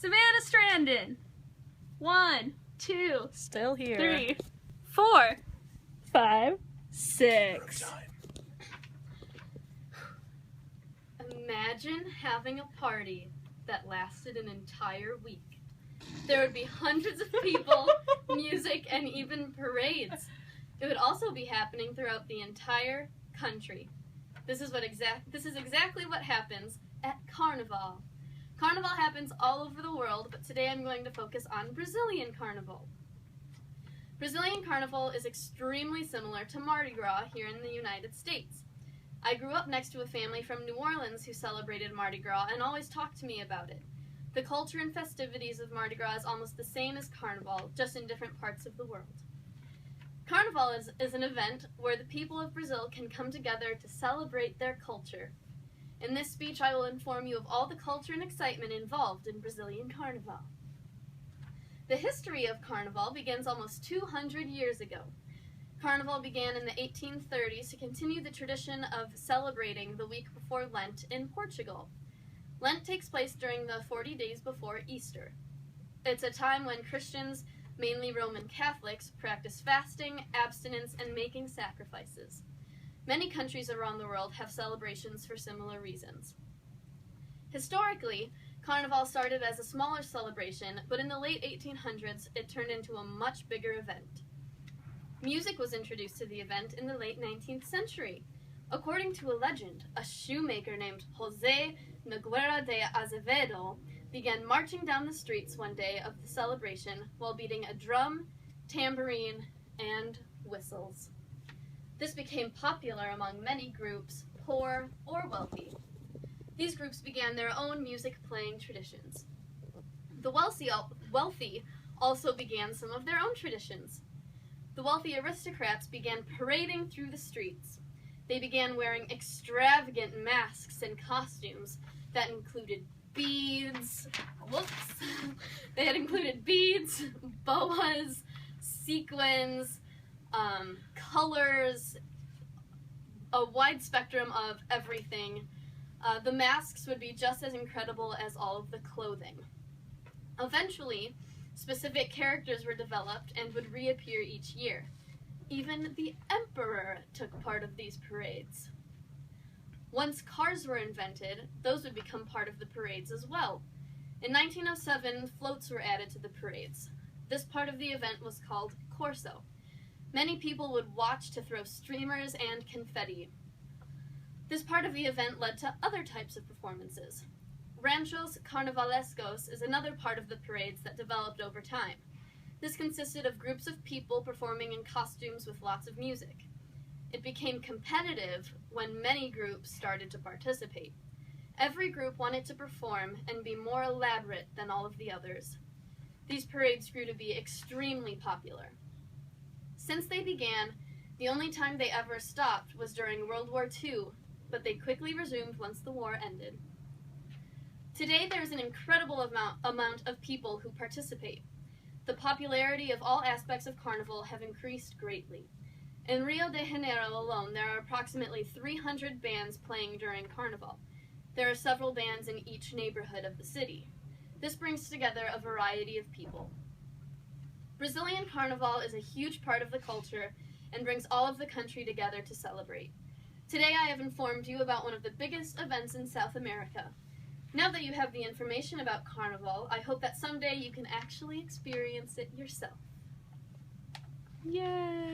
Savannah Strandon. 1, 2, Still here. 3, 4, 5, 6. Imagine having a party that lasted an entire week. There would be hundreds of people, music, and even parades. It would also be happening throughout the entire country. This is exactly what happens at Carnival. Carnival happens all over the world, but today I'm going to focus on Brazilian Carnival. Brazilian Carnival is extremely similar to Mardi Gras here in the United States. I grew up next to a family from New Orleans who celebrated Mardi Gras and always talked to me about it. The culture and festivities of Mardi Gras is almost the same as Carnival, just in different parts of the world. Carnival is an event where the people of Brazil can come together to celebrate their culture. In this speech, I will inform you of all the culture and excitement involved in Brazilian Carnival. The history of Carnival begins almost 200 years ago. Carnival began in the 1830s to continue the tradition of celebrating the week before Lent in Portugal. Lent takes place during the 40 days before Easter. It's a time when Christians, mainly Roman Catholics, practice fasting, abstinence, and making sacrifices. Many countries around the world have celebrations for similar reasons. Historically, Carnival started as a smaller celebration, but in the late 1800s, it turned into a much bigger event. Music was introduced to the event in the late 19th century. According to a legend, a shoemaker named José Nogueira de Azevedo began marching down the streets one day of the celebration while beating a drum, tambourine, and whistles. This became popular among many groups, poor or wealthy. These groups began their own music-playing traditions. The wealthy also began some of their own traditions. The wealthy aristocrats began parading through the streets. They began wearing extravagant masks and costumes that included beads. They had included beads, boas, sequins, colors, a wide spectrum of everything. The masks would be just as incredible as all of the clothing. Eventually, specific characters were developed and would reappear each year. Even the emperor took part of these parades. Once cars were invented, those would become part of the parades as well. In 1907, floats were added to the parades. This part of the event was called Corso. Many people would watch to throw streamers and confetti. This part of the event led to other types of performances. Ranchos Carnavalescos is another part of the parades that developed over time. This consisted of groups of people performing in costumes with lots of music. It became competitive when many groups started to participate. Every group wanted to perform and be more elaborate than all of the others. These parades grew to be extremely popular. Since they began, the only time they ever stopped was during World War II, but they quickly resumed once the war ended. Today, there is an incredible amount of people who participate. The popularity of all aspects of Carnival have increased greatly. In Rio de Janeiro alone, there are approximately 300 bands playing during Carnival. There are several bands in each neighborhood of the city. This brings together a variety of people. Brazilian Carnival is a huge part of the culture and brings all of the country together to celebrate. Today, I have informed you about one of the biggest events in South America. Now that you have the information about Carnival, I hope that someday you can actually experience it yourself. Yay!